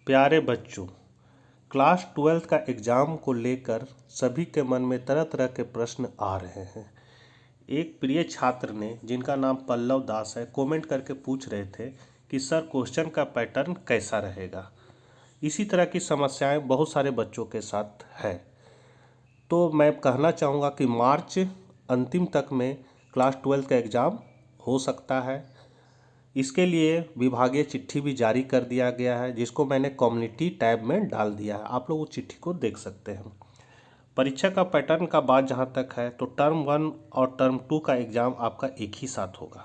प्यारे बच्चों, क्लास 12 का एग्ज़ाम को लेकर सभी के मन में तरह तरह के प्रश्न आ रहे हैं। एक प्रिय छात्र ने, जिनका नाम पल्लव दास है, कमेंट करके पूछ रहे थे कि सर क्वेश्चन का पैटर्न कैसा रहेगा। इसी तरह की समस्याएं बहुत सारे बच्चों के साथ है। तो मैं कहना चाहूँगा कि मार्च अंतिम तक में क्लास 12 का एग्ज़ाम हो सकता है। इसके लिए विभागीय चिट्ठी भी जारी कर दिया गया है, जिसको मैंने कम्युनिटी टैब में डाल दिया है। आप लोग उस चिट्ठी को देख सकते हैं। परीक्षा का पैटर्न का बात जहाँ तक है तो टर्म 1 और टर्म 2 का एग्ज़ाम आपका एक ही साथ होगा।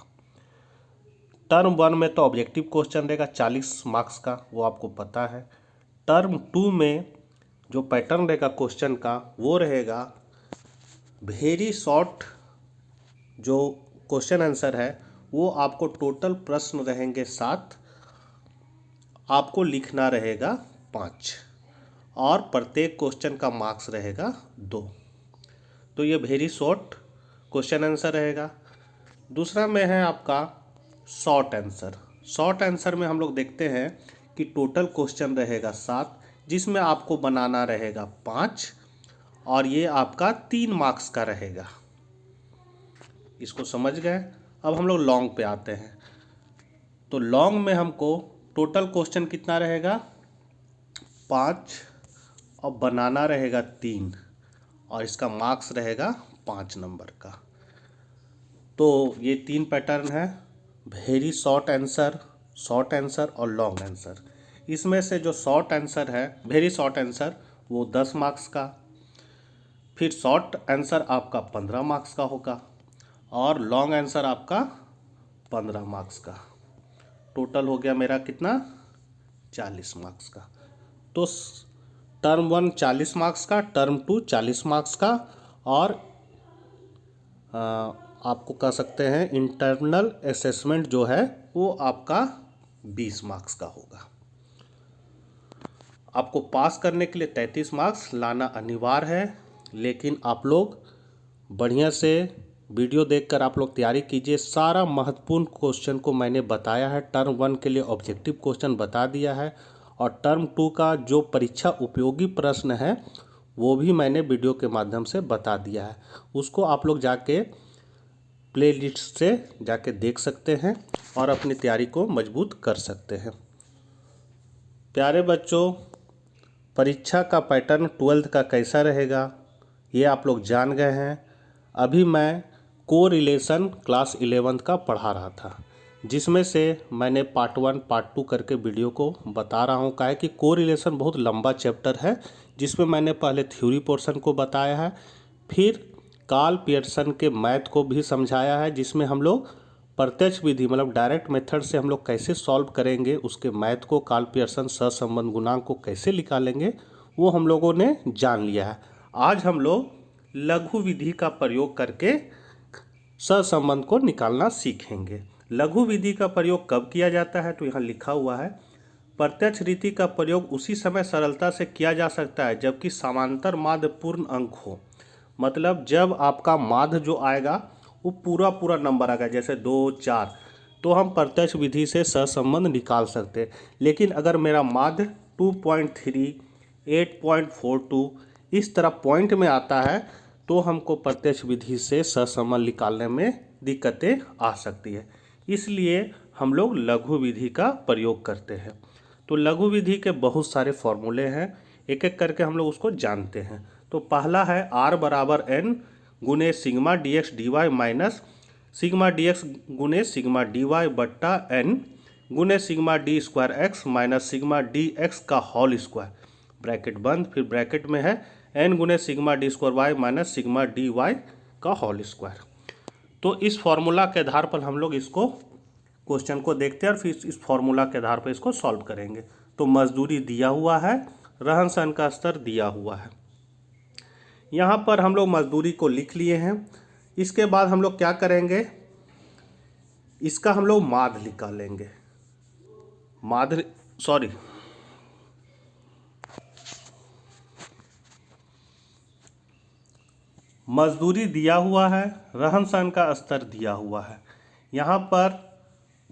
टर्म 1 में तो ऑब्जेक्टिव क्वेश्चन रहेगा 40 मार्क्स का, वो आपको पता है। टर्म 2 में जो पैटर्न रहेगा क्वेश्चन का वो रहेगा वेरी शॉर्ट। जो क्वेश्चन आंसर है वो आपको टोटल प्रश्न रहेंगे 7, आपको लिखना रहेगा 5 और प्रत्येक क्वेश्चन का मार्क्स रहेगा 2। तो ये वेरी शॉर्ट क्वेश्चन आंसर रहेगा। दूसरा में है आपका शॉर्ट आंसर। शॉर्ट आंसर में हम लोग देखते हैं कि टोटल क्वेश्चन रहेगा 7, जिसमें आपको बनाना रहेगा 5 और ये आपका 3 मार्क्स का रहेगा। इसको समझ गए। अब हम लोग लॉन्ग पे आते हैं। तो लॉन्ग में हमको टोटल क्वेश्चन कितना रहेगा 5 और बनाना रहेगा 3 और इसका मार्क्स रहेगा 5 नंबर का। तो ये 3 पैटर्न है, वेरी शॉर्ट आंसर और लॉन्ग आंसर। इसमें से जो शॉर्ट आंसर है, वेरी शॉर्ट आंसर, वो 10 मार्क्स का, फिर शॉर्ट आंसर आपका 15 मार्क्स का होगा और लॉन्ग आंसर आपका 15 मार्क्स का। टोटल हो गया मेरा कितना 40 मार्क्स का। तो टर्म 1 40 मार्क्स का, टर्म 2 40 मार्क्स का और आपको कह सकते हैं इंटरनल असेसमेंट जो है वो आपका 20 मार्क्स का होगा। आपको पास करने के लिए 33 मार्क्स लाना अनिवार्य है, लेकिन आप लोग बढ़िया से वीडियो देखकर आप लोग तैयारी कीजिए। सारा महत्वपूर्ण क्वेश्चन को मैंने बताया है। टर्म 1 के लिए ऑब्जेक्टिव क्वेश्चन बता दिया है और टर्म 2 का जो परीक्षा उपयोगी प्रश्न है वो भी मैंने वीडियो के माध्यम से बता दिया है। उसको आप लोग जाके प्लेलिस्ट से जाके देख सकते हैं और अपनी तैयारी को मजबूत कर सकते हैं। प्यारे बच्चों, परीक्षा का पैटर्न 12th का कैसा रहेगा ये आप लोग जान गए हैं। अभी मैं कोरिलेशन क्लास 11th का पढ़ा रहा था, जिसमें से मैंने पार्ट 1 पार्ट 2 करके वीडियो को बता रहा हूँ। क्या है कि कोरिलेशन बहुत लंबा चैप्टर है, जिसमें मैंने पहले थ्योरी पोर्शन को बताया है, फिर कार्ल पियर्सन के मैथ को भी समझाया है, जिसमें हम लोग प्रत्यक्ष विधि मतलब डायरेक्ट मेथड से हम लोग कैसे सॉल्व करेंगे, उसके मैथ को, कार्ल पियर्सन सहसंबंध गुणांक को कैसे निकालेंगे, वो हम लोगों ने जान लिया है। आज हम लोग लघु विधि का प्रयोग करके सहसंबंध को निकालना सीखेंगे। लघु विधि का प्रयोग कब किया जाता है तो यहाँ लिखा हुआ है, प्रत्यक्ष रीति का प्रयोग उसी समय सरलता से किया जा सकता है जबकि समांतर माध्य पूर्ण अंक हो। मतलब जब आपका माध्य जो आएगा वो पूरा नंबर आएगा, जैसे 2, 4, तो हम प्रत्यक्ष विधि से सहसंबंध निकाल सकते हैं। लेकिन अगर मेरा माध्य 2.3, 8.42 इस तरह पॉइंट में आता है तो हमको प्रत्यक्ष विधि से सहसंबंध निकालने में दिक्कतें आ सकती है। इसलिए हम लोग लघु विधि का प्रयोग करते हैं। तो लघु विधि के बहुत सारे फॉर्मूले हैं, एक एक करके हम लोग उसको जानते हैं। तो पहला है R बराबर n गुने sigma dx dy minus sigma dx गुने सिग्मा dy बट्टा n गुने sigma d square x minus sigma dx का होल स्क्वायर, ब्रैकेट बंद, फिर ब्रैकेट में है n गुने sigma D square Y minus sigma D Y का होल स्क्वायर। तो इस फॉर्मूला के आधार पर हम लोग इसको क्वेश्चन को देखते हैं और फिर इस फॉर्मूला के आधार पर इसको सॉल्व करेंगे। तो मजदूरी दिया हुआ है, रहन सहन का स्तर दिया हुआ है। यहाँ पर हम लोग मजदूरी को लिख लिए हैं। इसके बाद हम लोग क्या करेंगे, इसका हम लोग माध्य निकालेंगे। मजदूरी दिया हुआ है, रहन सहन का स्तर दिया हुआ है। यहाँ पर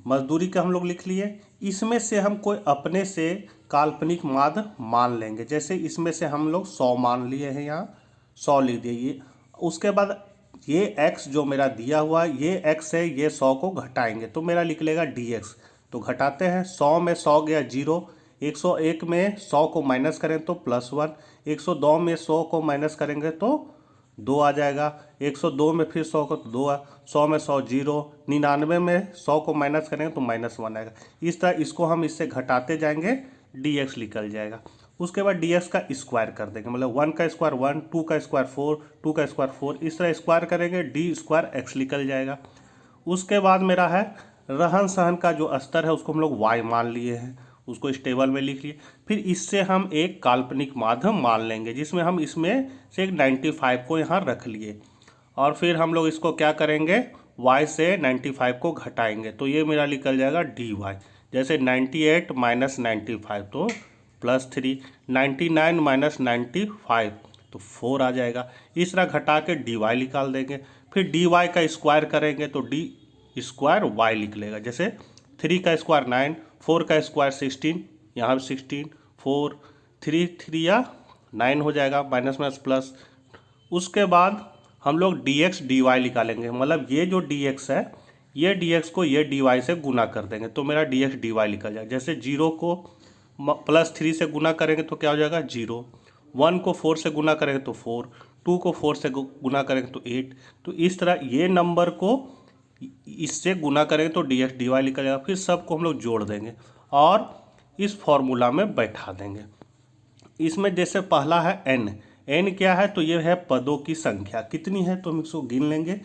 मजदूरी का हम लोग लिख लिए। इसमें से हम कोई अपने से काल्पनिक माध्य मान लेंगे। जैसे इसमें से हम लोग 100 मान लिए हैं, यहाँ 100 लिख दिए। ये उसके बाद ये x जो मेरा दिया हुआ ये x है, ये 100 को घटाएंगे तो मेरा लिख लेगा dx। तो घटाते हैं, 100 में 100 गया 0, 101 में 100 को माइनस करें तो +1, 102 में 100 को माइनस करेंगे तो 2 आ जाएगा, 102 में फिर 100 को तो 2 100 में 100 0, 99 में 100 को माइनस करेंगे तो -1 आएगा। इस तरह इसको हम इससे घटाते जाएंगे, dx निकल जाएगा। उसके बाद dx का स्क्वायर कर देंगे, मतलब 1 का स्क्वायर 1, 2 का स्क्वायर 4, 2 का स्क्वायर 4, इस तरह स्क्वायर करेंगे, d स्क्वायर x निकल जाएगा। उसके बाद मेरा है रहन सहन का जो स्तर है उसको हम लोग y मान लिए हैं, उसको इस टेबल में लिख लिए। फिर इससे हम एक काल्पनिक माध्यम मान लेंगे जिसमें हम इसमें से एक 95 को यहाँ रख लिए, और फिर हम लोग इसको क्या करेंगे, y से 95 को घटाएंगे तो ये मेरा निकल जाएगा dy। जैसे 98 माइनस 95 तो +3, 99 माइनस 95 तो 4 आ जाएगा। इस तरह घटा के dy निकाल देंगे। फिर dy का स्क्वायर करेंगे तो d स्क्वायर y निकलेगा। जैसे 3 का स्क्वायर 9, 4 का स्क्वायर 16, यहाँ भी 16, 4, 3 3 या 9 हो जाएगा, माइनस माइनस प्लस। उसके बाद हम लोग dx dy निकालेंगे, मतलब ये जो dx है ये dx को ये dy से गुना कर देंगे तो मेरा dx dy निकल जाएगा। जैसे 0 को +3 से गुना करेंगे तो क्या हो जाएगा 0, 1 को 4 से गुना करेंगे तो 4, 2 को 4 से गुना करेंगे तो 8। तो इस तरह ये नंबर को इससे गुना करेंगे तो dx dy निकल जाएगा। फिर सबको हम लोग जोड़ देंगे और इस फॉर्मूला में बैठा देंगे। इसमें जैसे पहला है n क्या है, तो ये है पदों की संख्या कितनी है, तो हम इसको गिन लेंगे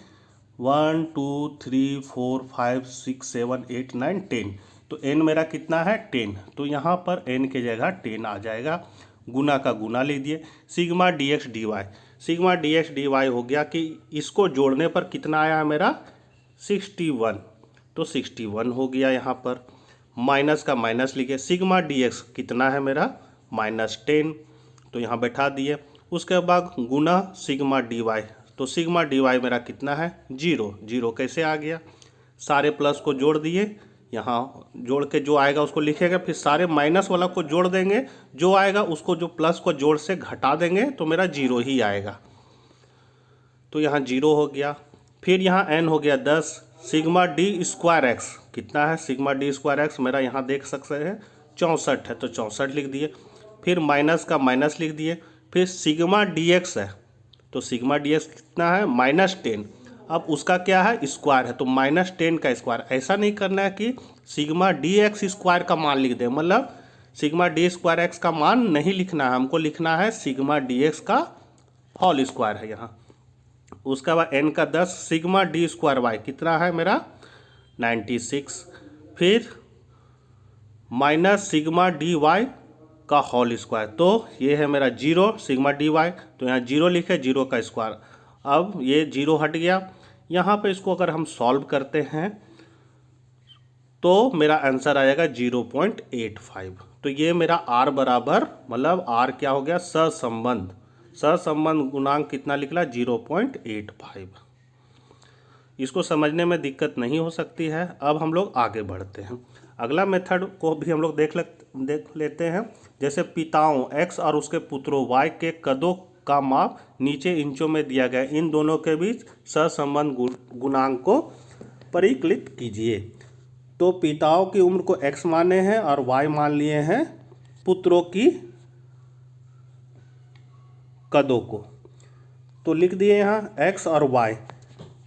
1 2 3 4 5 6 7 8 9 10। तो n मेरा कितना है 10, तो यहाँ पर n के जगह 10 आ जाएगा। गुना का गुना ले दिए, sigma dx dy, sigma dx dy हो गया कि इसको जोड़ने पर कितना आया है मेरा 61, तो 61 हो गया। यहाँ पर माइनस का माइनस लिखे, सिग्मा dx कितना है मेरा -10, तो यहाँ बैठा दिए। उसके बाद गुना सिग्मा dy, तो सिग्मा dy मेरा कितना है 0, 0 कैसे आ गया, सारे प्लस को जोड़ दिए, यहाँ जोड़ के जो आएगा उसको लिखेगा, फिर सारे माइनस वाला को जोड़ देंगे, जो आएगा उसको जो प्लस को जोड़ से घटा देंगे तो मेरा 0 ही आएगा, तो यहाँ 0 हो गया। फिर यहाँ n हो गया 10, सिग्मा d स्क्वायर x कितना है, सिग्मा d स्क्वायर x मेरा यहाँ देख सकते हैं 64 है तो 64 लिख दिए। फिर माइनस का माइनस लिख दिए। फिर सिग्मा dx है तो सिग्मा dx कितना है -10, अब उसका क्या है स्क्वायर है तो -10 का स्क्वायर। ऐसा नहीं करना है कि सिग्मा dx स्क्वायर का मान लिख दे, मतलब सिग्मा d स्क्वायर x का मान नहीं लिखना है, हमको लिखना है सिग्मा dx का होल स्क्वायर है यहाँ। उसके बाद n का 10, सिग्मा d स्क्वायर y कितना है मेरा 96, फिर माइनस सिग्मा dy का होल स्क्वायर, तो ये है मेरा 0 सिग्मा dy, तो यहाँ 0 लिखे, 0 का स्क्वायर। अब ये 0 हट गया। यहाँ पे इसको अगर हम सॉल्व करते हैं तो मेरा आंसर आएगा 0.85। तो ये मेरा r बराबर, मतलब r क्या हो गया सहसंबंध गुणांक कितना निकला 0.85। इसको समझने में दिक्कत नहीं हो सकती है। अब हम लोग आगे बढ़ते हैं, अगला मेथड को भी हम लोग देख लेते हैं। जैसे पिताओं x और उसके पुत्रों y के कदों का माप नीचे इंचों में दिया गया, इन दोनों के बीच सहसंबंध गुणांक को परिकलित कीजिए। तो पिताओं की उम्र को x माने हैं और y मान लिए हैं पुत्रों की कदों को, तो लिख दिए यहाँ x और y।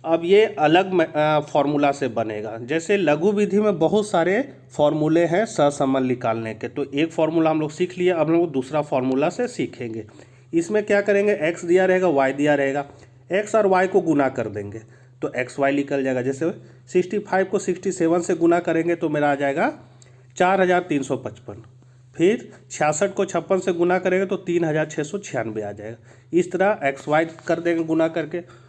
अब ये अलग फॉर्मूला से बनेगा। जैसे लघु विधि में बहुत सारे फॉर्मूले हैं सहसंबंध निकालने के, तो एक फॉर्मूला हम लोग सीख लिए, अब हम लोग दूसरा फॉर्मूला से सीखेंगे। इसमें क्या करेंगे, x दिया रहेगा y दिया रहेगा, x और y को गुना कर देंगे तो xy निकल जाएगा। जैसे 65 को 67 से गुना करेंगे तो मेरा आ जाएगा 4355, फिर 66 को 56 से गुना करेंगे तो 3696 आ जाएगा। इस तरह xy कर देंगे गुना करके,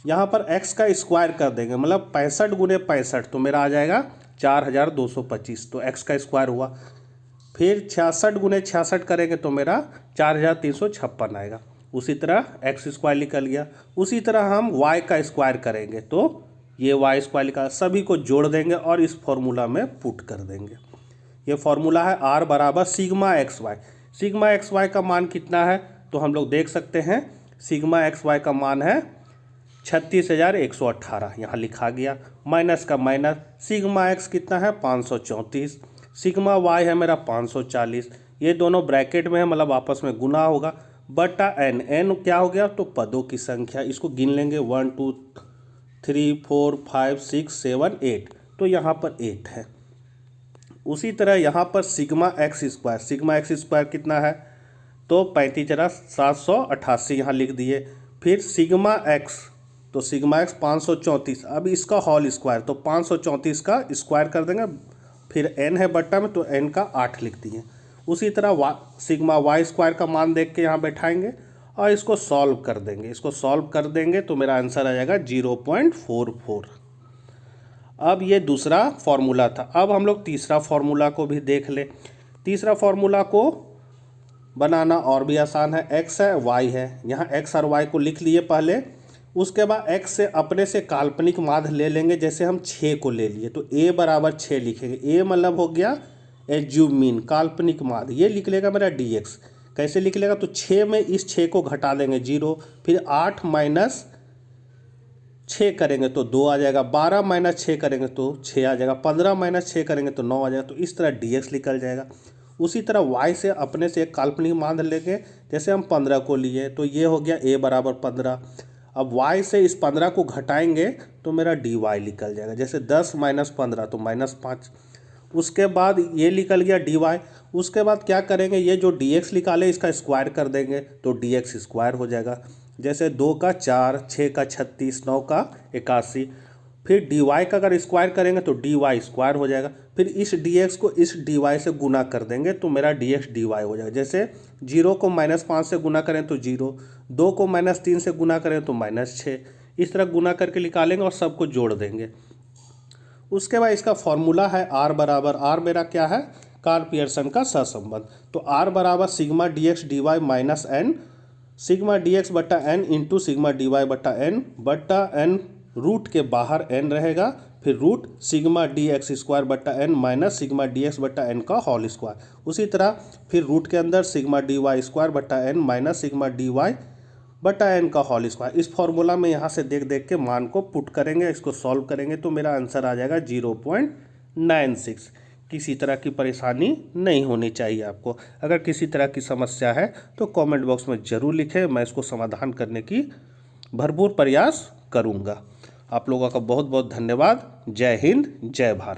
यहाँ पर x का स्क्वायर कर देंगे, मतलब 65 गुने 65 तो मेरा आ जाएगा 4225, तो x का स्क्वायर हुआ। फिर 66 गुने 66 करेंगे तो मेरा 4356 आएगा। उसी तरह x स्क्वायर निकल गया। उसी तरह हम y का स्क्वायर करेंगे तो ये y स्क्वायर निकाल, सभी को जोड़ देंगे और इस फॉर्मूला में पुट कर देंगे। ये फॉर्मूला है आर बराबर sigma X Y. Sigma X Y का मान कितना है तो हम लोग देख सकते हैं, सिग्मा एक्स वाई का मान है 36,118, यहाँ लिखा गया। माइनस का माइनस, सिग्मा एक्स कितना है 534, सिग्मा वाई है मेरा 540, ये दोनों ब्रैकेट में है मतलब आपस में गुना होगा, बटा एन। एन क्या हो गया तो पदों की संख्या, इसको गिन लेंगे 1 2 3 4 5 6 7 8, तो यहाँ पर 8 है। उसी तरह यहाँ पर सिग्मा एक्स स्क्वायर कितना है तो 35,788 यहाँ लिख दिए। फिर सिग्मा एक्स, तो सिग्मा एक्स 534, अब इसका होल स्क्वायर, तो 534 का स्क्वायर कर देंगे। फिर एन है बट्टा में तो एन का 8 लिख दिए। उसी तरह सिग्मा वाई स्क्वायर का मान देख के यहाँ बैठाएंगे और इसको सॉल्व कर देंगे। इसको सॉल्व कर देंगे तो मेरा आंसर आ जाएगा 0.44। अब ये दूसरा फॉर्मूला था। अब हम लोग तीसरा फॉर्मूला को भी देख ले। तीसरा फॉर्मूला को बनाना और भी आसान है। एक्स है वाई है, यहाँ एक्स और वाई को लिख लिए पहले। उसके बाद एक्स से अपने से काल्पनिक माध्य ले लेंगे, जैसे हम 6 को ले लिए तो a बराबर 6 लिखेंगे। a मतलब हो गया एज्यूम मीन, काल्पनिक माध्य, ये लिख लेगा मेरा dx। कैसे लिख लेगा तो 6 में इस 6 को घटा देंगे 0, फिर 8 माइनस 6 करेंगे तो 2 आ जाएगा, 12 माइनस 6 करेंगे तो 6 आ जाएगा, 15 माइनस 6 करेंगे तो 9 आ जाएगा। तो इस तरह dx निकल जाएगा। उसी तरह y से अपने से एक काल्पनिक माध्य लेंगे, जैसे हम 15 को लिए तो ये हो गया a बराबर 15। अब y से इस 15 को घटाएंगे तो मेरा dy निकल जाएगा, जैसे 10 माइनस 15 तो -5। उसके बाद ये निकल गया dy। उसके बाद क्या करेंगे, ये जो dx निकाले इसका स्क्वायर कर देंगे तो dx स्क्वायर हो जाएगा, जैसे 2 का 4, 6 का 36, 9 का 81। फिर dy का अगर स्क्वायर करेंगे तो dy स्क्वायर हो जाएगा। फिर इस dx को इस dy से गुना कर देंगे तो मेरा dx dy हो जाएगा, जैसे 0 को -5 से गुना करें तो 0, 2 को -3 से गुना करें तो -6। इस तरह गुना करके निकालेंगे और सबको जोड़ देंगे। उसके बाद इसका फॉर्मूला है आर बराबर, आर मेरा क्या है कार्ल पियर्सन का सहसंबंध। तो आर बराबर sigma dx dy minus N, sigma dx बट्टा एन इंटू सिग्मा dy बट्टा एन रूट के बाहर n रहेगा, फिर रूट सिग्मा dx स्क्वायर बट्टा एन माइनस सिग्मा dx बट्टा एन का होल स्क्वायर। उसी तरह फिर रूट के अंदर सिग्मा dy स्क्वायर बट्टा एन माइनस सिग्मा dy बट्टा एन का होल स्क्वायर। इस फॉर्मूला में यहाँ से देख देख के मान को पुट करेंगे, इसको सॉल्व करेंगे तो मेरा आंसर आ जाएगा 0.96। किसी तरह की परेशानी नहीं होनी चाहिए आपको। अगर किसी तरह की समस्या है तो कमेंट बॉक्स में ज़रूर लिखें, मैं इसको समाधान करने की भरपूर प्रयास करूँगा। आप लोगों का बहुत बहुत धन्यवाद। जय हिंद, जय भारत।